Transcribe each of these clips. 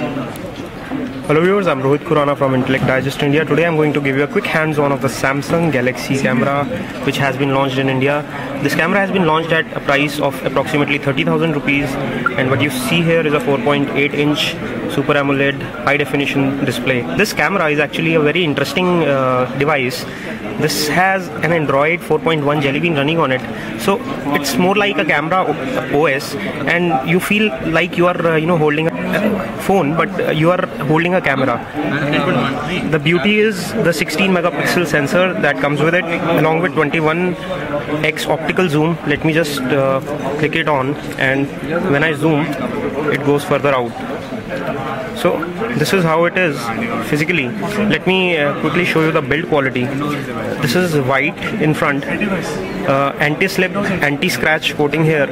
Hello viewers, I'm Rohit Khurana from Intellect Digest India. Today I'm going to give you a quick hands-on of the Samsung Galaxy camera which has been launched in India. This camera has been launched at a price of approximately 30,000 rupees, and what you see here is a 4.8-inch Super AMOLED high-definition display. This camera is actually a very interesting device. This has an Android 4.1 Jelly Bean running on it, so it's more like a camera OS, and you feel like you are holding a phone, but you are holding a camera. The beauty is the 16 megapixel sensor that comes with it, along with 21x optical zoom. Let me just click it on, and when I zoom, it goes further out. So this is how it is physically. Let me quickly show you the build quality. This is white in front, anti-slip, anti-scratch coating here.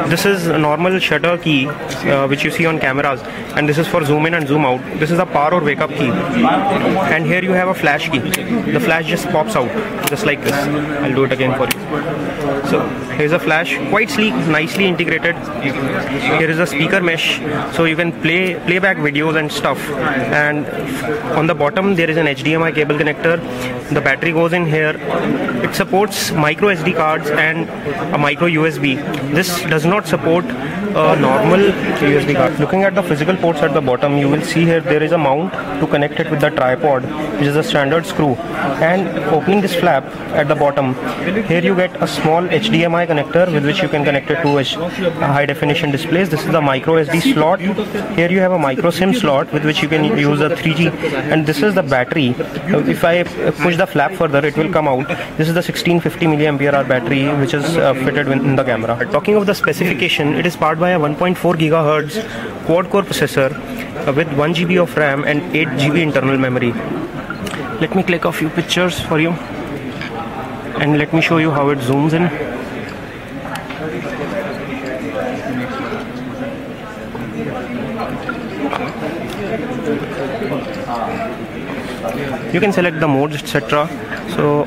This is a normal shutter key which you see on cameras, and this is for zoom in and zoom out. This is a power or wake up key, and here you have a flash key. The flash just pops out just like this. I'll do it again for you. So here's a flash, quite sleek, nicely integrated. Here is a speaker mesh, so you can play back videos and stuff. And on the bottom there is an HDMI cable connector. The battery goes in here. It supports micro SD cards and a micro USB. This does not support a normal USB card. Looking at the physical ports at the bottom, you will see here there is a mount to connect it with the tripod, which is a standard screw. And opening this flap at the bottom, here you get a small HDMI connector with which you can connect it to a high definition displays. This is the micro SD slot. Here you have a micro SIM slot with which you can use a 3G, and this is the battery. If I push the flap further, it will come out. This is the 1650 mAh battery which is fitted in the camera. Talking of the specification, it is powered by a 1.4 GHz quad-core processor with 1 GB of RAM and 8 GB internal memory. Let me click a few pictures for you, and let me show you how it zooms in. You can select the modes, etc. So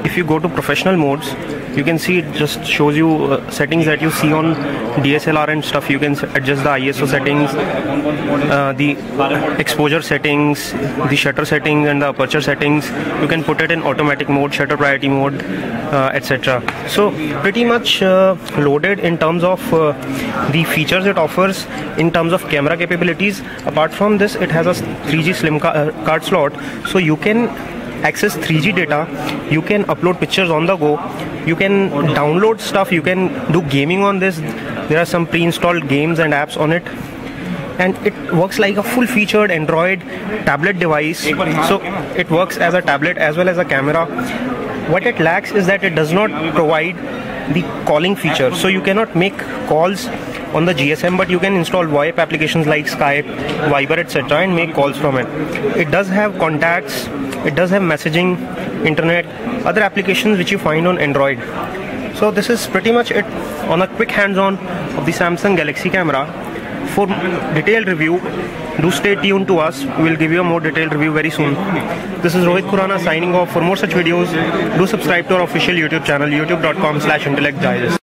if you go to professional modes, you can see it just shows you settings that you see on DSLR and stuff. You can adjust the ISO settings, the exposure settings, the shutter settings, and the aperture settings. You can put it in automatic mode, shutter priority mode, etc. So pretty much loaded in terms of the features it offers in terms of camera capabilities. Apart from this, it has a 3G slim card slot, so you can access 3G data, you can upload pictures on the go, you can download stuff, you can do gaming on this. There are some pre-installed games and apps on it, and it works like a full-featured Android tablet device. So it works as a tablet as well as a camera. What it lacks is that it does not provide the calling feature, so you cannot make calls on the GSM, but you can install VoIP applications like Skype, Viber, etc. and make calls from it. It does have contacts, it does have messaging, internet, other applications which you find on Android. So this is pretty much it on a quick hands-on of the Samsung Galaxy camera. For detailed review, do stay tuned to us. We will give you a more detailed review very soon. This is Rohit Khurana signing off. For more such videos, do subscribe to our official YouTube channel, youtube.com/intellectdigest.